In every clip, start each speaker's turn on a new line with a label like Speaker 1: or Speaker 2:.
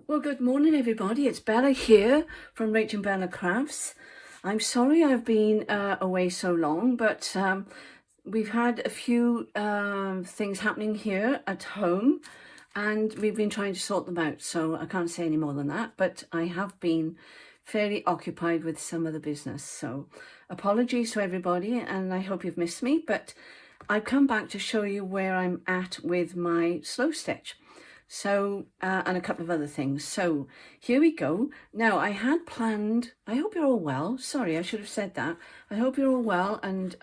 Speaker 1: Well, good morning, everybody. It's Bella here from RachandBellaCrafts. I'm sorry I've been away so long, but we've had a few things happening here at home, and we've been trying to sort them out, so I can't say any more than that, but I have been fairly occupied with some of the business. So apologies to everybody, and I hope you've missed me, but I've come back to show you where I'm at with my slow stitch. So, and a couple of other things. So here we go. Now I had planned, I hope you're all well. Sorry, I should have said that. I hope you're all well. And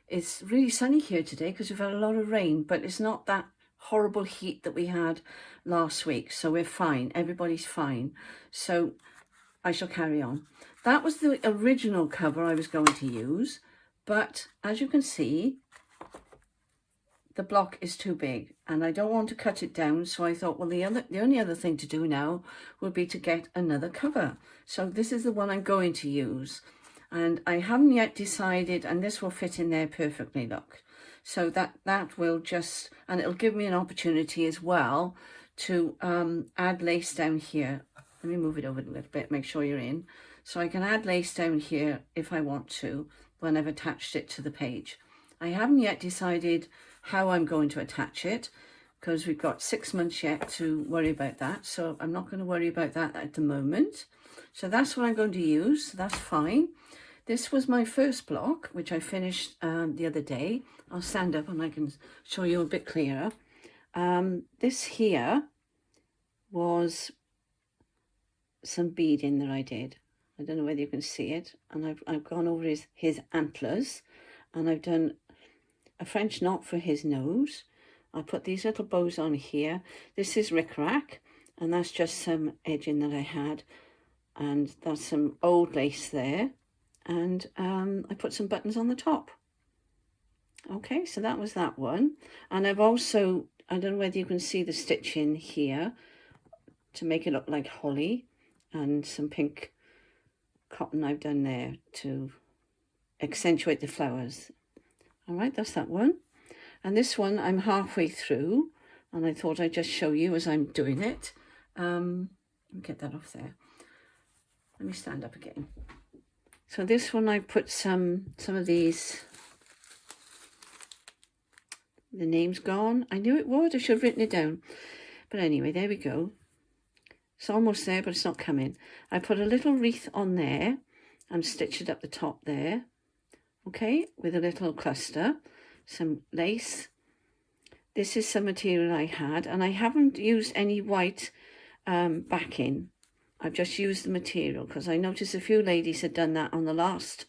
Speaker 1: it's really sunny here today because we've had a lot of rain, but it's not that horrible heat that we had last week. So we're fine. Everybody's fine. So I shall carry on. That was the original cover I was going to use. But as you can see, the block is too big and I don't want to cut it down, so I thought, well, the only other thing to do now would be to get another cover. So this is the one I'm going to use, and I haven't yet decided, and this will fit in there perfectly, look. So that will just, and it'll give me an opportunity as well to add lace down here. Let me move it over a little bit, make sure you're in. So I can add lace down here if I want to when I've attached it to the page. I haven't yet decided how I'm going to attach it because we've got 6 months yet to worry about that. So I'm not going to worry about that at the moment. So that's what I'm going to use. So that's fine. This was my first block, which I finished the other day. I'll stand up and I can show you a bit clearer. This here was some beading that I did. I don't know whether you can see it. And I've gone over his antlers, and I've done a French knot for his nose. I put these little bows on here. This is rickrack, and that's just some edging that I had, and that's some old lace there, and I put some buttons on the top. Okay, so that was that one. And I've also, I don't know whether you can see the stitching here to make it look like holly, and some pink cotton I've done there to accentuate the flowers. All right, that's that one. And this one I'm halfway through, and I thought I'd just show you as I'm doing it. Let me get that off there. Let me stand up again. So this one I put some of these, the name's gone. I knew it would, I should have written it down. But anyway, there we go. It's almost there, but it's not coming. I put a little wreath on there and stitched it up the top there. Okay, with a little cluster, some lace. This is some material I had, and I haven't used any white backing. I've just used the material because I noticed a few ladies had done that on the last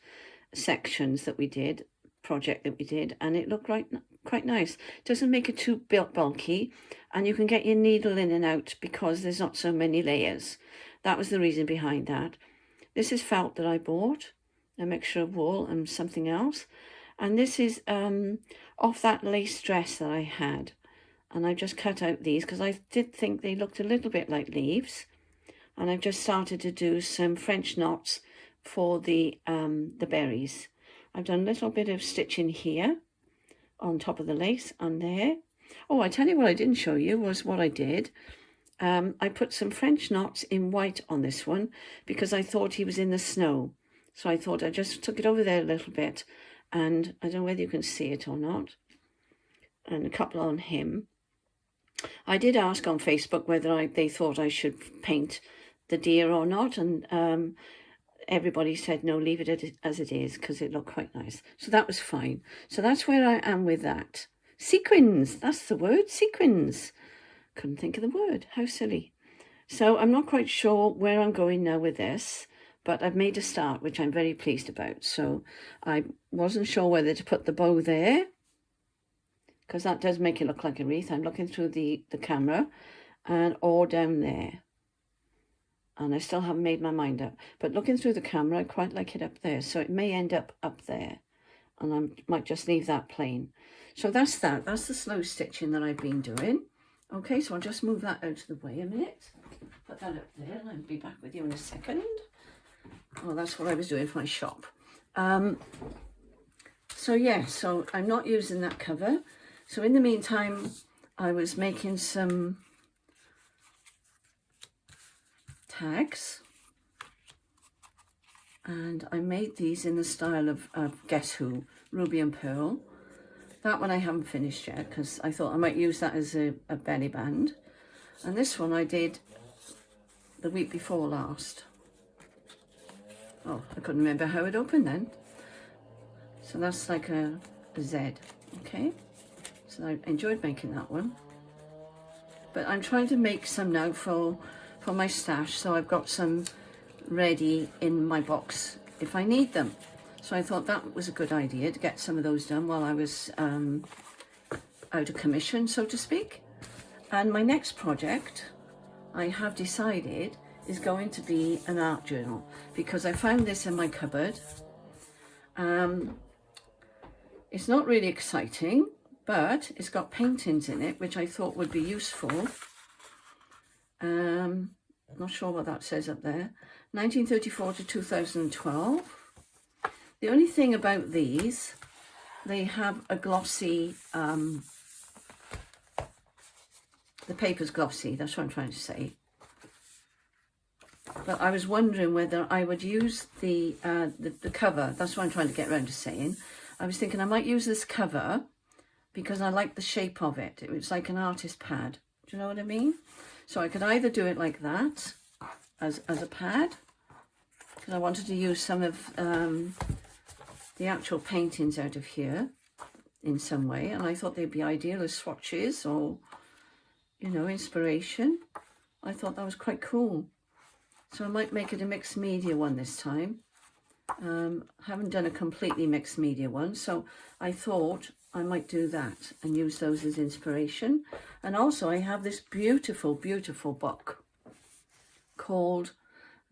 Speaker 1: sections that we did, project that we did, and it looked quite nice. It doesn't make it too bulky, and you can get your needle in and out because there's not so many layers. That was the reason behind that. This is felt that I bought, a mixture of wool and something else, and this is off that lace dress that I had, and I just cut out these because I did think they looked a little bit like leaves, and I've just started to do some French knots for the berries. I've done a little bit of stitching here on top of the lace and there. Oh, I tell you what I didn't show you was what I did. I put some French knots in white on this one because I thought he was in the snow. So I thought I just took it over there a little bit, and I don't know whether you can see it or not, and a couple on him. I did ask on Facebook whether they thought I should paint the deer or not, and everybody said no, leave it as it is because it looked quite nice. So that was fine. So that's where I am with that. Sequins, that's the word, sequins. Couldn't think of the word, how silly. So I'm not quite sure where I'm going now with this, but I've made a start, which I'm very pleased about. So I wasn't sure whether to put the bow there, because that does make it look like a wreath. I'm looking through the camera, and or down there. And I still haven't made my mind up. But looking through the camera, I quite like it up there. So it may end up there. And I might just leave that plain. So that's that. That's the slow stitching that I've been doing. Okay, so I'll just move that out of the way a minute. Put that up there, and I'll be back with you in a second. Oh, that's what I was doing for my shop. So yeah, so I'm not using that cover. So in the meantime, I was making some tags. And I made these in the style of Guess Who, Ruby and Pearl. That one I haven't finished yet because I thought I might use that as a belly band. And this one I did the week before last. Oh, I couldn't remember how it opened then. So that's like a Z, okay? So I enjoyed making that one. But I'm trying to make some now for my stash, so I've got some ready in my box if I need them. So I thought that was a good idea to get some of those done while I was out of commission, so to speak. And my next project, I have decided, is going to be an art journal, because I found this in my cupboard. It's not really exciting, but it's got paintings in it which I thought would be useful. Not sure what that says up there. 1934 to 2012. The only thing about these, they have a glossy, the paper's glossy, that's what I'm trying to say. But I was wondering whether I would use the cover, that's what I'm trying to get around to saying. I was thinking I might use this cover because I like the shape of it. It was like an artist pad. Do you know what I mean? So I could either do it like that, as a pad, because I wanted to use some of the actual paintings out of here in some way, and I thought they'd be ideal as swatches or, you know, inspiration. I thought that was quite cool. So I might make it a mixed media one this time. Haven't done a completely mixed media one, so I thought I might do that and use those as inspiration. And also I have this beautiful, beautiful book called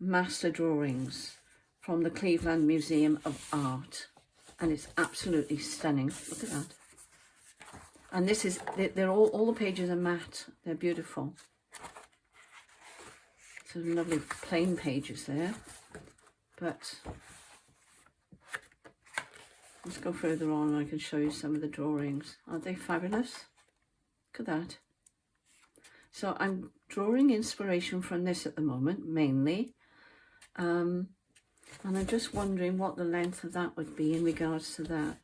Speaker 1: Master Drawings from the Cleveland Museum of Art, and it's absolutely stunning. Look at that. And this is, they're all the pages are matte. They're beautiful. Some lovely plain pages there, but let's go further on and I can show you some of the drawings. Aren't they fabulous? Look at that. So I'm drawing inspiration from this at the moment, mainly. And I'm just wondering what the length of that would be in regards to that.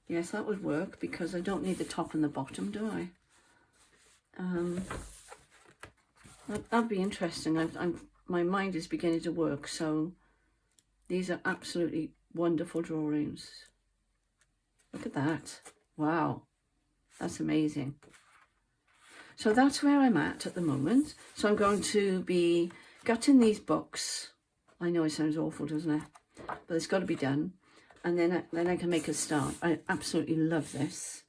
Speaker 1: Yes, that would work because I don't need the top and the bottom, do I? That'd be interesting. My mind is beginning to work, so these are absolutely wonderful drawings. Look at that. Wow, that's amazing. So that's where I'm at the moment. So I'm going to be gutting these books. I know it sounds awful, doesn't it? But it's got to be done. And then I can make a start. I absolutely love this.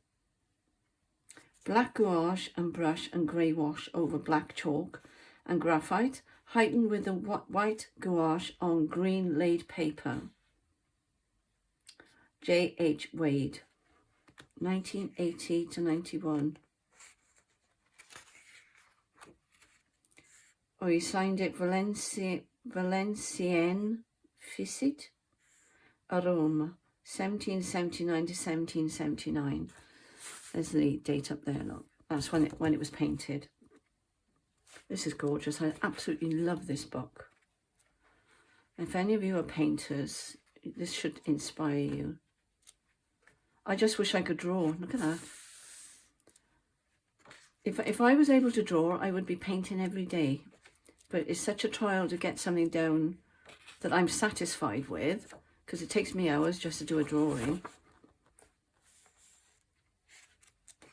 Speaker 1: Black gouache and brush and grey wash over black chalk and graphite, heightened with the white gouache on green laid paper. J.H. Wade, 1980 to 91. Oh, he signed it Valenciennes Ficit, Rome, 1779 to 1779. There's the date up there, look. That's when it was painted. This is gorgeous. I absolutely love this book. If any of you are painters, this should inspire you. I just wish I could draw. Look at that. If I was able to draw, I would be painting every day. But it's such a trial to get something down that I'm satisfied with, because it takes me hours just to do a drawing.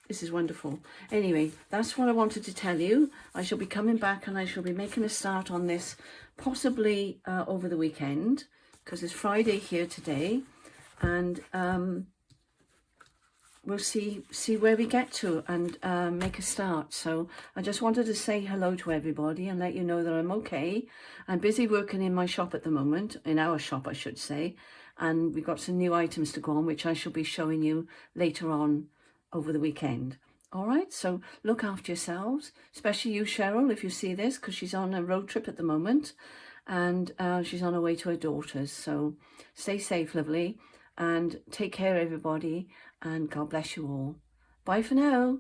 Speaker 1: This is wonderful. Anyway, that's what I wanted to tell you. I shall be coming back and I shall be making a start on this possibly over the weekend, because it's Friday here today, and we'll see where we get to and make a start. So I just wanted to say hello to everybody and let you know that I'm okay. I'm busy working in my shop at the moment, in our shop I should say, and we've got some new items to go on which I shall be showing you later on over the weekend. All right, so look after yourselves, especially you, Cheryl, if you see this, because she's on a road trip at the moment and she's on her way to her daughter's. So stay safe, lovely, and take care, everybody, and God bless you all. Bye for now.